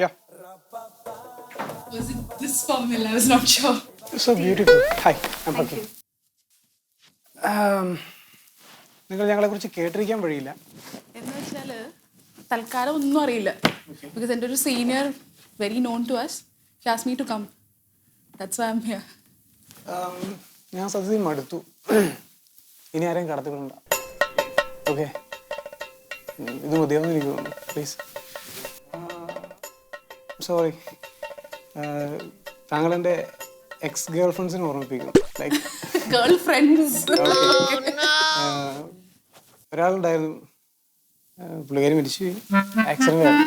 Yeah. Was it this formula? I was not sure. So beautiful. Hi, I'm Thank Hakim. you. നിങ്ങൾ ഞങ്ങളെക്കുറിച്ച് കേട്ടിരിക്കാൻ വഴിയില്ല. എന്ന് വെച്ചാൽ തൽക്കാലം ഒന്നും അറിയില്ല. ബിക്കോസ് എൻ്റെ ഒരു senior very known to us he asked me to come. That's why I am here. ഞാൻ സത്യത്തിൽ മടുത്തു. ഇനി ആരെയും കടത്തിവിടണ്ട. ഓക്കെ, ഇത് മതിയാവുന്ന എനിക്ക് തോന്നുന്നു. പ്ലീസ്. സോറി, താങ്കൾ എൻ്റെ എക്സ് ഗേൾ ഫ്രണ്ട്സിനെ ഓർമ്മിപ്പിക്കുന്നു. Like girl friends. ഒരാളുണ്ടായിരുന്നു, പുള്ളിക്കാരി മരിച്ചു, ആക്സിഡൻ്റ് ആയിരുന്നു.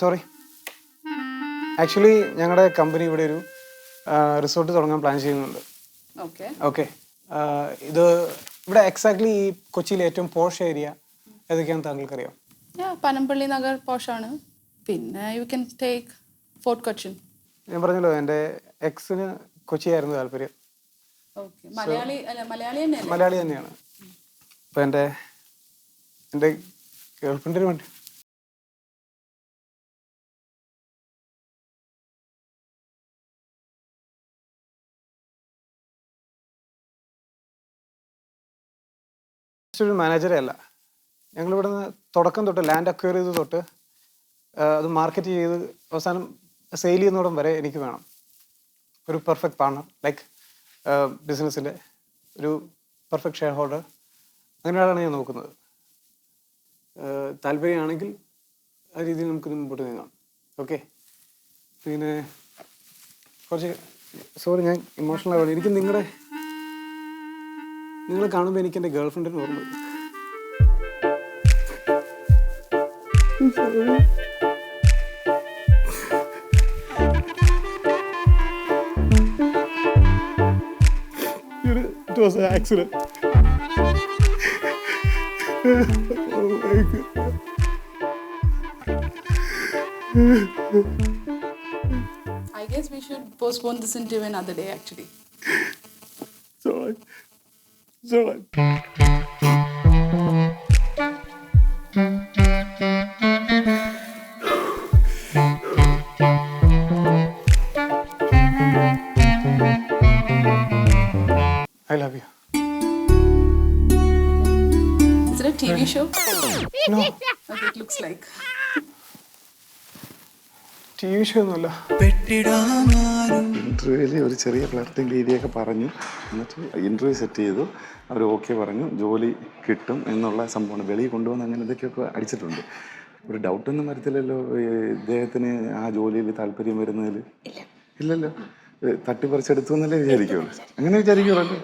സോറി. ആക്ച്വലി ഞങ്ങളുടെ കമ്പനി ഇവിടെ ഒരു റിസോർട്ട് തുടങ്ങാൻ പ്ലാൻ ചെയ്യുന്നുണ്ട്. ഓക്കെ. ഓക്കെ, ഇത് ഇവിടെ എക്സാക്ട്ലി ഈ കൊച്ചിയിലെ ഏറ്റവും പോഷ് ഏരിയ ഏതൊക്കെയാണെന്ന് താങ്കൾക്കറിയാം? പനമ്പള്ളി നഗർ പോഷാണ്. പിന്നെ you can take fort Cochin. ഞാൻ പറഞ്ഞല്ലോ, എൻ്റെ എക്സിന് കൊച്ചിയായിരുന്നു താല്പര്യം. ഓക്കെ. മലയാളി തന്നെയല്ലേ? മലയാളി തന്നെയാണ്. അപ്പം എൻ്റെ ഗേൾ ഫ്രണ്ടിന് വേണ്ടി ഒരു മാനേജറെ അല്ല, ഞങ്ങളിവിടെ നിന്ന് തുടക്കം തൊട്ട് ലാൻഡ് അക്വയർ ചെയ്ത് തൊട്ട് അത് മാർക്കറ്റ് ചെയ്ത് അവസാനം സെയിൽ ചെയ്യുന്നോടം വരെ എനിക്ക് വേണം ഒരു പെർഫെക്റ്റ് പാർട്ണർ. ലൈക്ക് ബിസിനസ്സിൻ്റെ ഒരു പെർഫെക്റ്റ് ഷെയർ ഹോൾഡർ. അങ്ങനെയാണ് ഞാൻ നോക്കുന്നത്. താല്പര്യമാണെങ്കിൽ ആ രീതിയിൽ നമുക്ക് മുമ്പോട്ട് നീങ്ങാം. ഓക്കെ. പിന്നെ കുറച്ച് സോറി, ഞാൻ ഇമോഷണൽ ആവുകയാണ്. എനിക്ക് നിങ്ങളെ കാണുമ്പോൾ എനിക്ക് എൻ്റെ ഗേൾ ഫ്രണ്ടിന് ഓർമ്മ വരും. It was an accident. Oh my God. I guess we should postpone this interview another day actually. It's all right. It's all right. I love you. Is it a TV show? No, Okay, it looks like. TV show ഒന്നുമല്ല. ഇൻ്റർവ്യൂവിൽ ഒരു ചെറിയ ഫ്ലർട്ടിങ് രീതിയൊക്കെ പറഞ്ഞു. എന്നിട്ട് interview set ചെയ്തു. അവർ okay പറഞ്ഞു, ജോലി കിട്ടും എന്നുള്ള സംഭവമാണ്. വെളിയിൽ കൊണ്ടുവന്ന് അങ്ങനെ ഇതൊക്കെയൊക്കെ അടിച്ചിട്ടുണ്ട്. ഒരു ഡൗട്ടൊന്നും വരത്തില്ലല്ലോ ഇദ്ദേഹത്തിന് ആ ജോലിയിൽ താല്പര്യം വരുന്നതിൽ? ഇല്ലല്ലോ. തട്ടിപ്പറിച്ചെടുത്തു എന്നല്ലേ വിചാരിക്കുള്ളൂ? അങ്ങനെ വിചാരിക്കുള്ളൂ.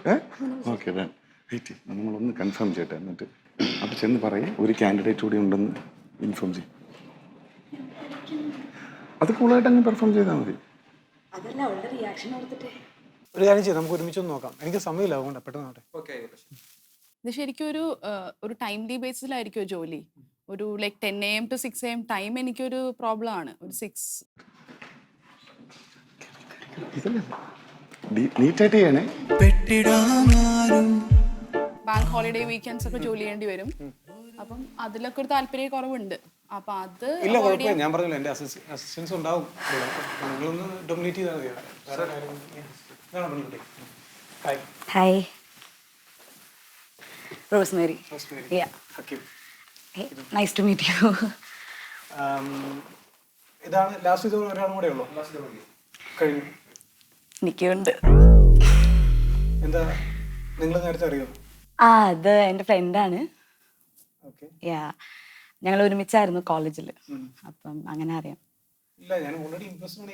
ഓക്കെ, വെയിറ്റ്, നമ്മളൊന്ന് കൺഫേം ചെയ്യട്ടെ. എന്നിട്ട് അപ്പോൾ ചെന്ന് പറയും ഒരു കാൻഡിഡേറ്റ് കൂടി ഉണ്ടെന്ന് ഇൻഫോം ചെയ്യും. അത് കൂളായിട്ട് അങ്ങ് പെർഫോം ചെയ്താൽ മതി. ഒരു കാര്യം ചെയ്യാം, നമുക്ക് ഒരുമിച്ചൊന്ന് നോക്കാം. എനിക്ക് സമയമില്ല, അതുകൊണ്ട് പെട്ടെന്ന്. ഇത് ശരിക്കും ഒരു ടൈംലി ബേസിലായിരിക്കും ജോലി. ഒരു like 10 AM to 6 AM time എനിക്കൊരു പ്രോബ്ലം ആണ്. ഒരു 6 ഇതല്ലേ നീറ്റായിട്ട് ചെയ്യണേ. ബാങ്ക് ഹോളിഡേ വീക്കെൻഡ്സ് ഒക്കെ ജോലി ചെയ്യേണ്ടി വരും. അപ്പം അതിലൊക്കെ ഒരു താല്പര്യ കുറവുണ്ട്. അപ്പൊ അത് ഇല്ല, കുഴപ്പമില്ല. ഞാൻ പറഞ്ഞല്ലോ, എൻ്റെ അസിസ്റ്റൻസ് ഉണ്ടാവും. നിങ്ങളൊന്ന് ഡൊമിനേറ്റ് ചെയ്താൽ മതി. Hi. Rosemary. Yeah. Hakim. Hey, nice to meet you. ഇതാണ് ലാസ്റ്റ്. ഇത് ഒരാളും കൂടെ ഉള്ളൂ കഴിഞ്ഞു. എനിക്കുണ്ട്. എന്താ, നിങ്ങൾ നേരത്തെ അറിയോ? അത് എൻ്റെ ഫ്രണ്ടാണ്. ഓക്കെ. യാ, ഞങ്ങൾ ഒരുമിച്ചായിരുന്നു കോളേജിൽ. അപ്പം അങ്ങനെ അറിയാം. ഇല്ല, ഞാൻ ഓൾറെഡി ഇംപ്രസ്ഡ് ആണ്.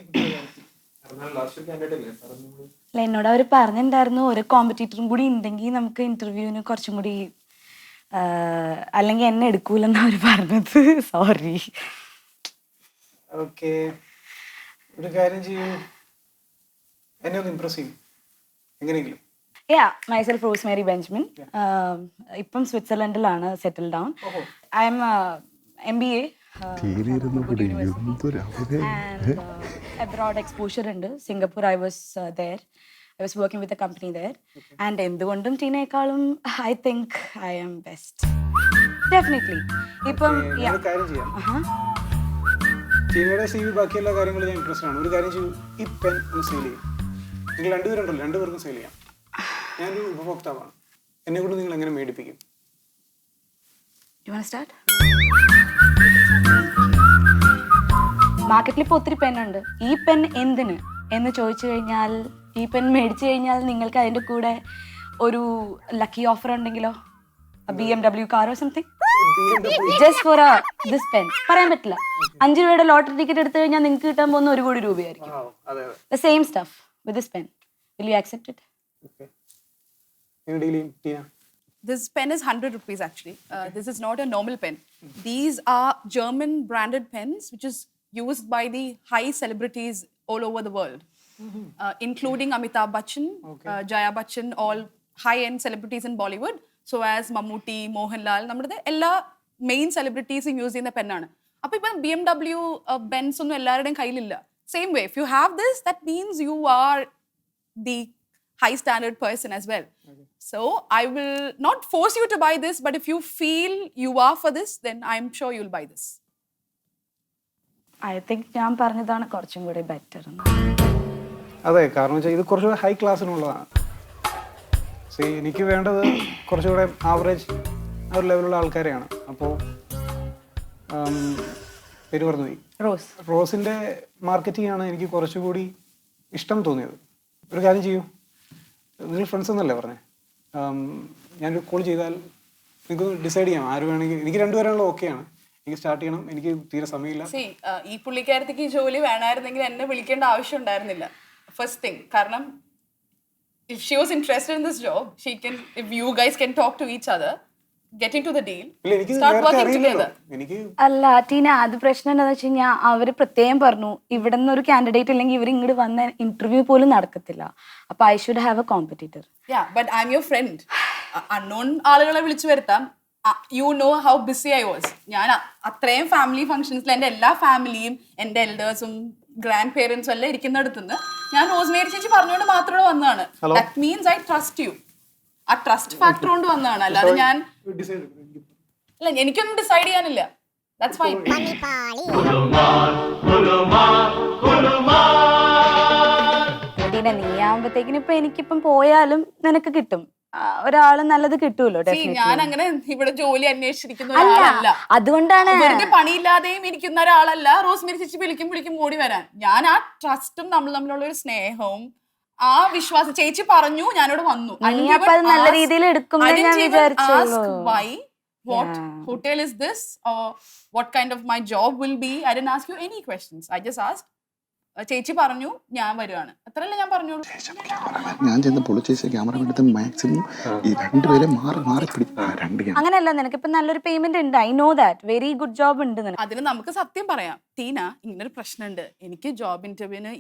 അല്ല, എന്നോട് അവർ പറഞ്ഞിട്ടുണ്ടായിരുന്നു ഒരു കോമ്പറ്റീറ്ററും കൂടി ഉണ്ടെങ്കിൽ നമുക്ക് ഇന്റർവ്യൂവിന് കുറച്ചും കൂടി, അല്ലെങ്കിൽ എന്നെ എടുക്കൂലെന്നാ അവർ പറഞ്ഞത്. സോറി. ഓക്കെ, ഒരു കാര്യം ചെയ്യൂ, എന്നെ ഒന്ന് ഇംപ്രസ് ചെയ്യും എങ്ങനെയെങ്കിലും. Yeah, myself Rosemary Benjamin. ഇപ്പം സ്വിറ്റ്സർലൻഡിലാണ് settle down. I am MBA. Abroad exposure ഉണ്ട്. Singapore I was there. I was working with a company there. And എന്തുകൊണ്ടും ടീനേക്കാളും I think I am best. Definitely. ഇപ്പം ഒരു കാര്യം ചെയ്യാം, ടീനയുടെ സി വി ബാക്കി എല്ലാ കാര്യങ്ങളും ഞാൻ ഇൻട്രസ്റ്റ് ആണ്. ഒരു കാര്യം ചെയ്യും, ഈ പെൻ ഒന്ന് സെയിൽ ചെയ്യും. നിങ്ങൾ രണ്ടുപേരുണ്ടല്ലോ, രണ്ടുപേർക്കും സെയിൽ ചെയ്യാം. ഞാനൊരു ഉപഭോക്താവാണ്, എന്നെ കൊണ്ട് നിങ്ങൾ എങ്ങനെ മേടിപ്പിക്കും? മാർക്കറ്റിൽ ഇപ്പോൾ ഒത്തിരി പെന്നുണ്ട്. ഈ പെൻ എന്തിന് എന്ന് ചോദിച്ചു കഴിഞ്ഞാൽ, ഈ പെൻ മേടിച്ചു കഴിഞ്ഞാൽ നിങ്ങൾക്ക് അതിൻ്റെ കൂടെ ഒരു ലക്കി ഓഫർ ഉണ്ടെങ്കിലോ, BMW കാറോ something, just for this pen. പറയാൻ പറ്റില്ല. 5 രൂപയുടെ ലോട്ടറി ടിക്കറ്റ് എടുത്തു കഴിഞ്ഞാൽ നിങ്ങൾക്ക് കിട്ടാൻ പോകുന്ന 1 കോടി രൂപയായിരിക്കും. The same stuff with this pen. Will you accept it? This pen is 100 rupees actually. This is not a normal pen. These are German branded pens which is used by the high celebrities all over the world, including Amitabh Bachchan, Jaya Bachchan, all high-end celebrities in Bollywood. So as Mammootty, Mohanlal, നമ്മുടെ എല്ലാ main സെലിബ്രിറ്റീസും use ചെയ്യുന്ന പെന്നാണ്. അപ്പോൾ ഇപ്പം BMW, Benz ഒന്നും എല്ലാവരുടെയും കയ്യിലില്ല. Same way, if you have this, that means you are the high standard person as well. So I will not force you to buy this, but if you feel you are for this, then I'm sure you'll buy this. I think ഞാൻ പറഞ്ഞതാണ് കുറച്ചും കൂടി better. അതെ, കാരണം വെച്ചാൽ ഇത് കുറച്ചുകൂടെ high ക്ലാസ്സിനുള്ളതാണ്. എനിക്ക് വേണ്ടത് കുറച്ചുകൂടെ ആവറേജ് ആ ഒരു ലെവലുള്ള ആൾക്കാരെയാണ്. അപ്പോൾ പേര് പറഞ്ഞു പോയി, റോസിൻ്റെ മാർക്കറ്റിംഗ് ആണ് എനിക്ക് കുറച്ചുകൂടി ഇഷ്ടം തോന്നിയത്. ഒരു കാര്യം ചെയ്യൂ, നിങ്ങൾ ഫ്രണ്ട്സ് എന്നല്ലേ പറഞ്ഞേ, ഞാനൊരു കോൾ ചെയ്താൽ നിങ്ങൾക്ക് ഡിസൈഡ് ചെയ്യാം ആര് വേണമെങ്കിൽ. എനിക്ക് രണ്ടുപേരാണല്ലോ ഓക്കെയാണ്, എനിക്ക് സ്റ്റാർട്ട് ചെയ്യണം, എനിക്ക് തീരെ സമയമില്ല. ഈ പുള്ളിക്കാരത്തേക്ക് ഈ ജോലി വേണമായിരുന്നെങ്കിൽ എന്നെ വിളിക്കേണ്ട ആവശ്യം ഉണ്ടായിരുന്നില്ല, ഫസ്റ്റ് തിങ്. കാരണം if she was interested in this job, she can, if you guys can talk to each other, get into the deal, start working together. അല്ല ടീന, അത് പ്രശ്നം എന്താണെന്ന് വെച്ച് കഴിഞ്ഞാൽ അവര് പ്രത്യേകം പറഞ്ഞു ഇവിടെ നിന്ന് ഒരു കാൻഡിഡേറ്റ് ഇല്ലെങ്കിൽ ഇവർ ഇങ്ങോട്ട് വന്ന ഇന്റർവ്യൂ പോലും നടക്കത്തില്ല. അപ്പൊ I should have A competitor. Yeah, but I'm your friend. Unknown ആളുകളെ വിളിച്ചു വരുത്താം. You know how busy I was. ഞാൻ അത്രയും ഫാമിലി ഫംഗ്ഷൻസിൽ എൻ്റെ എല്ലാ ഫാമിലിയും എൻ്റെ എൽഡേഴ്സും ഗ്രാൻഡ് പേരൻസും എല്ലാം ഇരിക്കുന്നിടത്തുനിന്ന് ഞാൻ റോസ്മേരി ചേച്ചി പറഞ്ഞുകൊണ്ട് മാത്രമേ വന്നതാണ്. That means I trust you. ആ ട്രസ്റ്റ് ഫാക്ടർ കൊണ്ട് വന്നതാണ്, അല്ലാതെ ഞാൻ അല്ല, എനിക്കൊന്നും ഡിസൈഡ് ചെയ്യാനില്ല. That's fine. ടീന, നീ ആവുമ്പത്തേക്കിനും ഇപ്പൊ എനിക്കിപ്പം പോയാലും നിനക്ക് കിട്ടും, ഒരാള് നല്ലത് കിട്ടുമല്ലോ. ഞാൻ അങ്ങനെ ഇവിടെ ജോലി അന്വേഷിച്ചിരിക്കുന്ന ഒരാളല്ല. അതുകൊണ്ടാണ് വെറുതെ പണിയില്ലാതെയും ഇരിക്കുന്ന ഒരാളല്ല. റോസ്മേരി ചേച്ചി വിളിക്കും ഓടി വരാൻ. ഞാൻ ആ ട്രസ്റ്റും തമ്മിലുള്ള ഒരു സ്നേഹവും ആ വിശ്വാസം, ചേച്ചി പറഞ്ഞു ഞാനിവിടെ വന്നു. നല്ല രീതിയിൽ എടുക്കും. Why? What hotel is this? Or what kind of my job will be? I didn't ask you any questions. I just asked. ചേച്ചി പറഞ്ഞു ഞാൻ വരുവാണ്, അത്രയല്ലേ ഞാൻ പറഞ്ഞോളൂ. ഞാൻ ചെന്ന് പൊളിച്ചേച്ച ക്യാമറ എടുത്ത് മാക്സിമം ഈ രണ്ടുപേരെ മാറി പിടിക്കും. അങ്ങനെയല്ല, നിനക്കിപ്പോ നല്ലൊരു പേയ്മെന്റ് ഉണ്ട്. I know that. Very good job ഉണ്ട് നിനക്ക്. അതിന് നമുക്ക് സത്യം പറയാം ടീന, ഇങ്ങനൊരു പ്രശ്നമുണ്ട്. എനിക്ക് ജോബ് ഇന്റർവ്യൂവിന്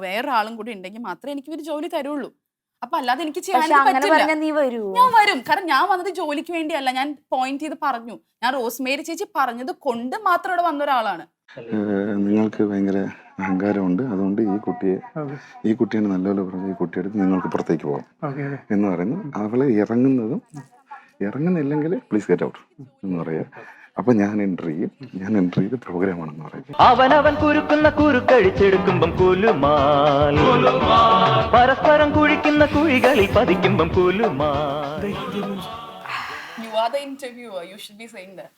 വേറെ ആളും കൂടി ഉണ്ടെങ്കിൽ മാത്രമേ എനിക്ക് ഇവര് ജോലി തരുള്ളൂ. അപ്പൊ അല്ലാതെ എനിക്ക് ചെയ്യാൻ പറ്റില്ല. ഞാൻ വരും, കാരണം ഞാൻ വന്നത് ജോലിക്ക് വേണ്ടിയല്ല. ഞാൻ പോയിന്റ് ചെയ്ത് പറഞ്ഞു, ഞാൻ റോസ്മേരി ചേച്ചി പറഞ്ഞത് കൊണ്ട് മാത്രം ഇവിടെ വന്ന ഒരാളാണ്. നിങ്ങൾക്ക് ഭയങ്കര അഹങ്കാരമുണ്ട്, അതുകൊണ്ട് ഈ കുട്ടിയാണ് നല്ലപോലെ പറഞ്ഞത്, ഈ കുട്ടിയെടുത്ത് നിങ്ങൾക്ക് പുറത്തേക്ക് പോകാം എന്ന് പറയുന്നു. അവള് ഇറങ്ങുന്നില്ലെങ്കിൽ പ്ലീസ് ഗെറ്റ് ഔട്ട് എന്ന് പറയാ. അപ്പൊ ഞാൻ എൻട്രി ചെയ്ത് പ്രോഗ്രാമാണെന്ന് പറയും. അവനവൻ കുരുക്കുന്ന കുരുക്കഴിച്ചെടുക്കുമ്പം കുലുമാൽ, പരസ്പരം കുഴിക്കുന്ന കുഴികളിൽ പതിക്കുമ്പം കുലുമാൽ. You are the interviewer. You should be saying that.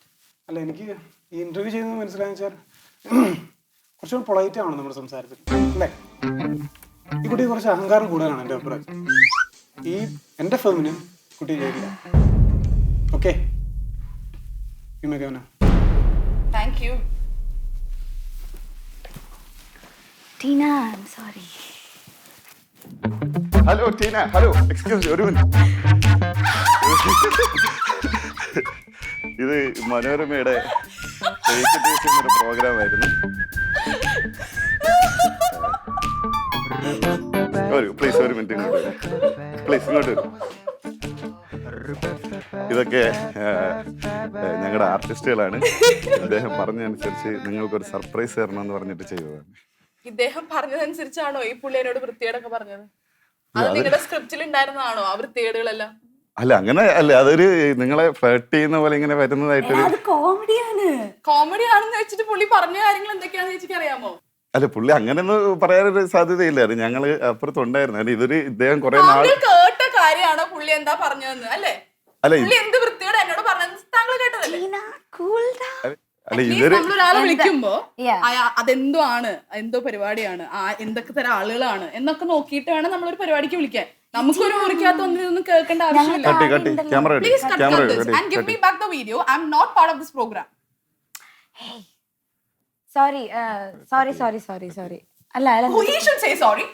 അല്ല, എനിക്ക് ഈ ഇന്റർവ്യൂ ചെയ്യുന്നത് മനസ്സിലായെന്ന് വെച്ചാൽ കുറച്ചുകൂടി പൊളൈറ്റ് ആണ് നമ്മുടെ സംസാരത്തിൽ, അല്ലേ? ഈ കുട്ടി കുറച്ച് അഹങ്കാരം കൂടുതലാണ് എൻ്റെ അഭിപ്രായം. ഈ എൻ്റെ ഫേമിന് കുട്ടി ചെയ്യില്ല. Okay, Thank you. Tina, I'm sorry. Hello Tina, hello, excuse ഒരു മിനിറ്റ്. ഇത് മനോരമയുടെ ഒരു പ്രോഗ്രാമായിരുന്നു. പ്ലീസ് ഒരു മിനിറ്റ് ഇങ്ങോട്ട് വരും. പ്ലീസ് ഇങ്ങോട്ട് വരും. ഇതൊക്കെ ഞങ്ങളുടെ ആർട്ടിസ്റ്റുകളാണ്. ഇദ്ദേഹം പറഞ്ഞതനുസരിച്ച് നിങ്ങൾക്കൊരു സർപ്രൈസ് തരണമെന്ന് പറഞ്ഞിട്ട് ചെയ്തതാണ്. ഇദ്ദേഹം പറഞ്ഞതനുസരിച്ചാണോ ഈ പുള്ളി എന്നോട് വൃത്തികേടൊക്കെ പറഞ്ഞത്? അത് നിങ്ങളുടെ സ്ക്രിപ്റ്റിൽ ഉണ്ടായിരുന്നതാണോ ആ വൃത്തികേടുകളെല്ലാം? അല്ല അങ്ങനെ അല്ല, അതൊരു നിങ്ങളെ ഫ്ലർട്ട് ചെയ്യുന്ന പോലെ ഇങ്ങനെ വരുന്നതായിട്ടൊരു. അത് കോമഡിയാണ്. കോമഡി ആണെന്ന് വെച്ചിട്ട് പുള്ളി പറഞ്ഞ കാര്യങ്ങൾ എന്തൊക്കെയാണെന്ന് ചേച്ചിക്ക് അറിയാമോ? അല്ല പുള്ളി അങ്ങനെയൊന്നും പറയാനൊരു സാധ്യതയില്ലായിരുന്നു. ഞങ്ങള് അപ്പുറത്തുണ്ടായിരുന്നു. അല്ല ഇതൊരു ഇദ്ദേഹം കുറെ നാൾ താങ്കൾ കേട്ട കാര്യമാണോ പുള്ളി എന്താ പറഞ്ഞതെന്ന്? അല്ലേ, അല്ല പുള്ളി എന്ത് വൃത്തിയോടെ എന്നോട് പറഞ്ഞത് താങ്കൾ കേട്ടതല്ലേ? Tina cool down. അല്ല ഇവര് നമ്മളൊരാളെ വിളിക്കുമ്പോ Yeah. അതെന്തോ ആണ്, എന്തോ പരിപാടിയാണ്, എന്തൊക്കെ തരം ആളുകളാണ് എന്നൊക്കെ നോക്കിയിട്ട് വേണം നമ്മളൊരു പരിപാടിക്ക് വിളിക്കാൻ. നമുക്കൊരു മുറിക്കകത്ത് ഒന്നും കേൾക്കേണ്ട ആവശ്യമില്ല. കട്ടി camera Please cut camera this and give me back the video. I'm not part of this program. Sorry sorry sorry sorry. അല്ല അല്ല Oh, he should say sorry.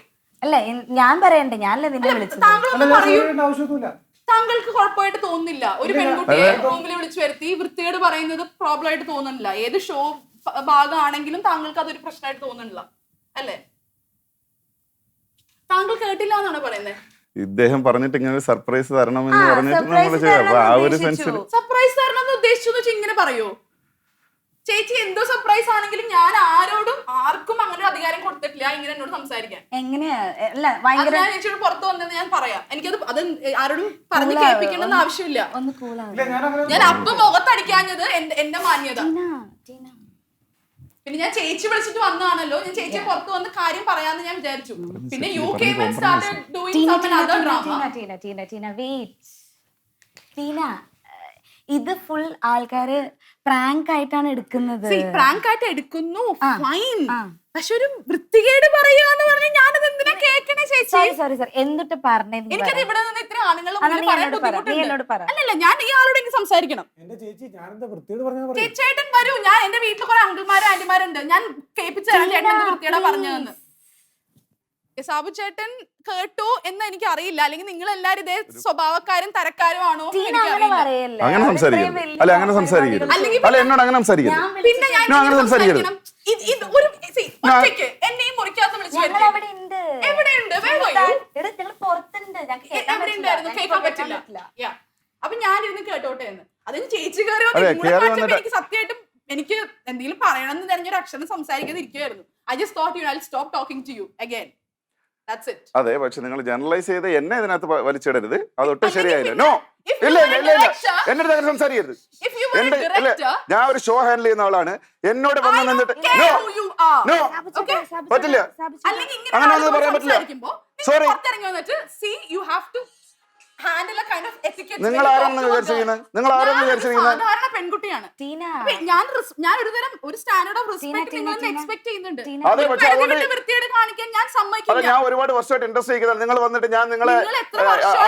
അല്ല ഞാൻ പറയണ്ടേ, ഞാനല്ലേ നിന്നെ വിളിച്ചത്. താങ്കളൊന്ന് പറയൂ. ആവശ്യമൊന്നുമില്ല. താങ്കൾക്ക് കുഴപ്പമായിട്ട് തോന്നുന്നില്ല ഒരു പെൺകുട്ടിയെ റൂമിൽ വിളിച്ചു വരുത്തി വൃത്തികേട് പറയുന്നത് പ്രോബ്ലം ആയിട്ട് തോന്നുന്നില്ല? ഏത് ഷോ ഭാഗമാണെങ്കിലും താങ്കൾക്ക് അതൊരു പ്രശ്നമായിട്ട് തോന്നുന്നില്ല അല്ലേ? താങ്കൾ കേട്ടില്ല എന്നാണ് പറയുന്നത്. ഇദ്ദേഹം പറഞ്ഞിട്ട് ഇങ്ങനെ ഒരു സർപ്രൈസ് തരണമെന്ന് പറഞ്ഞിട്ട് നമ്മൾ ചെയ്തു. അപ്പൊ ആ ഒരു സെൻസിൽ സർപ്രൈസ് തരണമെന്ന് ഉദ്ദേശിച്ചു ഇങ്ങനെ പറയൂ. ചേച്ചി എന്തോ സർപ്രൈസ് ആണെങ്കിലും ഞാൻ ആർക്കും അങ്ങനെ ഒരു അധികാരം കൊടുത്തിട്ടില്ല ഇങ്ങനെ എന്നോട് സംസാരിക്കാൻ. എങ്ങനെയാ? അല്ല അത് ഭയങ്കര ഞാൻ ചേച്ചിയോട് പുറത്ത് വന്നെന്ന് ഞാൻ പറയാം. അത് ആരോടും പറഞ്ഞു കേൾപ്പിക്കണമെന്ന് ആവശ്യമില്ല. ഒന്ന് കൂളാണ്. ഞാൻ അപ്പം മുഖത്തടിക്കാഞ്ഞത് എന്റെ മാന്യത. ടീന പിന്നെ ഞാൻ ചേച്ചി വിളിച്ചിട്ട് വന്നതാണല്ലോ, ഞാൻ ചേച്ചിയെ പുറത്ത് വന്ന് കാര്യം പറയാന്ന് ഞാൻ വിചാരിച്ചു. പിന്നെ you came and started doing some other drama. Tina wait. Tina ഇത് ഫുൾ ആൾക്കാര് പ്രാങ്ക് ആയിട്ടാണ് എടുക്കുന്നത്. പ്രാങ്ക് ആയിട്ട് എടുക്കുന്നു, ഫൈൻ. പക്ഷെ ഒരു വൃത്തികേട് പറയാന്ന് പറഞ്ഞ ഞാനത് എന്തിനാ കേൾക്കണേ ചേച്ചി? സോറി എന്തിട്ട് പറഞ്ഞേ? എനിക്കത് ഇവിടെ നിന്ന് ഇത്ര ആണുങ്ങൾ എന്നോട് പറ. അല്ലല്ല, ഞാൻ ഈ ആളോട് എനിക്ക് സംസാരിക്കണം. എന്റെ ചേച്ചി ഞാനെന്താ വൃത്തിയോട് പറഞ്ഞാൽ ചേച്ചേട്ടൻ വരൂ. ഞാൻ എന്റെ വീട്ടിൽ കുറെ അങ്കിൾമാരും ആന്റിമാരുണ്ട്. ഞാൻ കേൾപ്പിച്ചു തരാം ചേട്ടൻ എന്ത് വൃത്തിയോടാ പറഞ്ഞതെന്ന്. സാബു ചേട്ടൻ കേട്ടു എന്ന് എനിക്ക് അറിയില്ല, അല്ലെങ്കിൽ നിങ്ങൾ എല്ലാരും ഇതേ സ്വഭാവക്കാരും തരക്കാരും ആണോ? അങ്ങനെ സംസാരിക്കരുത്. അല്ല അങ്ങനെ സംസാരിക്കരുത്. അല്ല എന്നോട് അങ്ങനെ സംസാരിക്കരുത്. പിന്നെ ഞാൻ അങ്ങനെ സംസാരിക്കരുത്. എന്നെ ഈ മുറിക്കകത്ത് വിളിച്ചു എവിടെയുണ്ട്? കേൾക്കാൻ പറ്റില്ല. അപ്പൊ ഞാനിരുന്ന് കേട്ടോട്ടെ എന്ന്. അതിന് ചേച്ചി കയറി വന്നിട്ട് എനിക്ക് സത്യമായിട്ടും എനിക്ക് എന്തെങ്കിലും പറയണമെന്ന് തെരഞ്ഞൊരു അക്ഷരം സംസാരിക്കാതെ ഇരിക്കുവായിരുന്നു. I just thought I'll stop talking to you again. That's it. അതെ, പക്ഷെ നിങ്ങൾ ജനറലൈസ് ചെയ്ത് എന്നെ ഇതിനകത്ത് വലിച്ചിടരുത്. അതൊട്ടും ശരിയായില്ല. നോ, ഇല്ല എന്റെ അങ്ങനെ സംസാരിക്കരുത്. ഞാൻ ഒരു ഷോ ഹാൻഡിൽ ചെയ്യുന്ന ആളാണ്. എന്നോട് വന്ന് നിന്നിട്ട് പറ്റില്ല, അങ്ങനെ ഒന്നും പറയാൻ പറ്റില്ല. സോറി. നിങ്ങൾ ആരാണെന്ന് വിചാരിച്ചിരിക്കുന്നത്? സാധാരണ പെൺകുട്ടിയാണ് ഞാൻ ഒരു സ്റ്റാൻഡേർഡ് ഓഫ് റെസ്പെക്ട് നിങ്ങളിൽ എക്സ്പെക്ട് ചെയ്യുന്നുണ്ട്. വൃത്തിയോട് കാണിക്കാൻ ഞാൻ സമ്മതിക്കില്ല. ഞാൻ ഒരുപാട് വർഷമായിട്ട് ഇൻഡസ്ട്രി ചെയ്യുന്നത്. നിങ്ങൾ വന്നിട്ട് ഞാൻ നിങ്ങളെ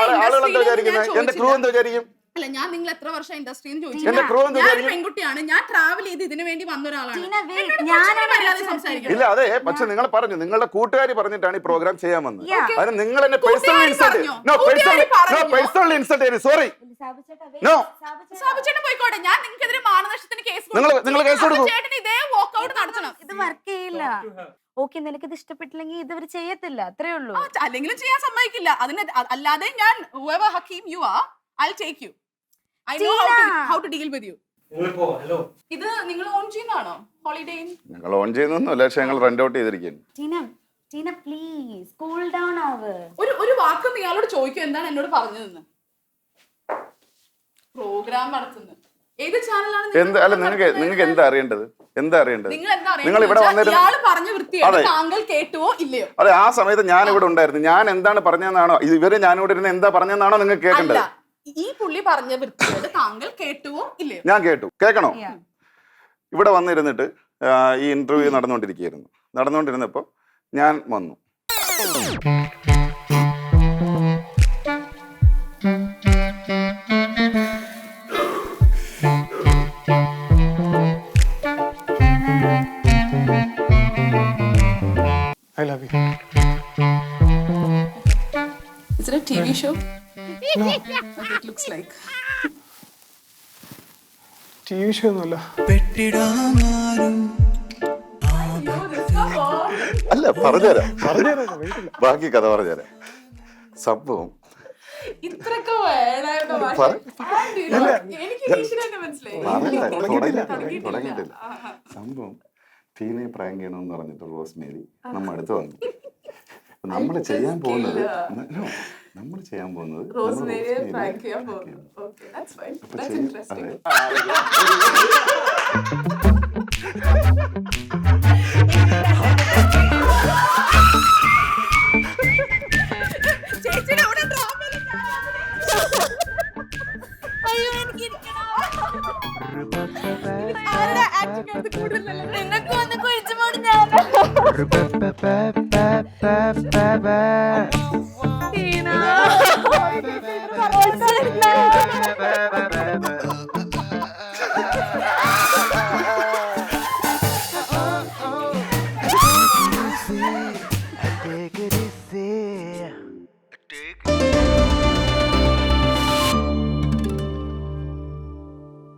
ആളുകൾ എന്താ വിചാരിക്കുന്നത്? എന്റെ ക്രൂ എന്താ വിചാരിക്കും? അല്ല, ഞാൻ നിങ്ങൾ എത്ര വർഷം ഇൻഡസ്ട്രിയിൽ ചോദിച്ചു. ഞാൻ പെൺകുട്ടിയാണ്, ഞാൻ ട്രാവൽ ചെയ്ത് ഇതിനു വേണ്ടി വന്ന ഒരാളാണ്. ഇല്ല അതെ, പക്ഷെ നിങ്ങൾ പറഞ്ഞു നിങ്ങളുടെ കൂട്ടുകാരി പറഞ്ഞിട്ടാണ് ഈ പ്രോഗ്രാം ചെയ്യാൻ വന്നത്. അതിന് നിങ്ങൾ എന്നെ പേഴ്സണലി ഇൻസൾട്ട് ചെയ്തു. സോറി. സാബുചേട്ടൻ പോയിക്കോട്ടെ, ഞാൻ നിങ്ങൾക്കെതിരെ മാനനഷ്ടത്തിന് കേസ് നിങ്ങൾ കേസ് കൊടുക്കും. ഇതേ വോക്കൗട്ട് നടത്തണം. ഇത് വർക്ക് ചെയ്യില്ല. ഓക്കെ, നിനക്ക് ഇത് ഇഷ്ടപ്പെട്ടില്ലെങ്കിൽ ഇത് ഇവർ ചെയ്യത്തില്ല, അത്രേ ഉള്ളൂ. അല്ലെങ്കിലും ചെയ്യാൻ സമ്മതിക്കില്ല. അല്ലാതെ ഞാൻ whoever Hakeem you are, I'll take you. I know how to deal with you. ഇത് നിങ്ങൾ ഓൺ ചെയ്യുന്നതാണോ ഹോളിഡേ? ഞങ്ങൾ ഓൺ ചെയ്യുന്നൊന്നുമല്ല, പക്ഷെ ഞങ്ങൾ റെന്റ് ഔട്ട് ചെയ്തിരിക്കുന്നു. ടീന പ്ലീസ് കൂൾ ഡൗൺ ആവ്. ഒരു വാക്ക് നിങ്ങളോട് ചോദിക്കും എന്താണ് എന്നോട് പറഞ്ഞതെന്ന്. പ്രോഗ്രാം നടത്തുന്നത് ഏത് ചാനലാണ്? അല്ല നിങ്ങൾക്ക് എന്താ അറിയേണ്ടത്? നിങ്ങൾ ഇവിടെ പറഞ്ഞ വൃത്തിയാണ് താങ്കൾ കേട്ടുവോ ഇല്ലയോ? അതെ, ആ സമയത്ത് ഞാൻ ഇവിടെ ഉണ്ടായിരുന്നു. ഞാൻ എന്താണ് പറഞ്ഞതെന്നാണോ ഇവര് ഞാനിവിടെ ഇരുന്ന് എന്താ പറഞ്ഞതെന്നാണോ നിങ്ങൾക്ക് കേൾക്കേണ്ടത്? ഈ പുള്ളി പറഞ്ഞ വൃത്തിയോട് താങ്കൾ കേട്ടുവോ ഇല്ലയോ? ഞാൻ കേട്ടു. കേൾക്കണോ? ഇവിടെ വന്നിരുന്നിട്ട് ഈ ഇന്റർവ്യൂ നടന്നുകൊണ്ടിരുന്നപ്പോ ഞാൻ വന്നു. I love you. Is it a TV show? No. It looks like. TV show ഒന്നുമല്ല. അല്ല പറഞ്ഞുതരാം. ബാക്കി കഥ പറഞ്ഞുതരാം. സംഭവം ഇത്രയൊക്കെ തുടങ്ങിയിട്ടില്ല. സംഭവം ടീനെ പ്രാങ്ക് ചെയ്യണമെന്ന് പറഞ്ഞിട്ട് റോസ്മേരി നമ്മ അടുത്ത് വന്നു. നമ്മൾ ചെയ്യാൻ പോകുന്നത് നമ്മൾ ചെയ്യാൻ പോകുന്നത് റോസ്മേരിയെ prank ചെയ്യാൻ പോകുന്നു. Okay, that's fine. അപ്പൊ That's ചെയ്യും. interesting. അതെ. ചേച്ചിയുടെ കൂടെ ഡ്രാമയിൽ അയ്യോ എനിക്ക് ആരുടെ ആക്ടിങ് അത് കൂടുതലല്ലേ നിങ്ങൾക്ക് വന്ന് കുഴിച്ചു മൂടി ഞാൻ ടീന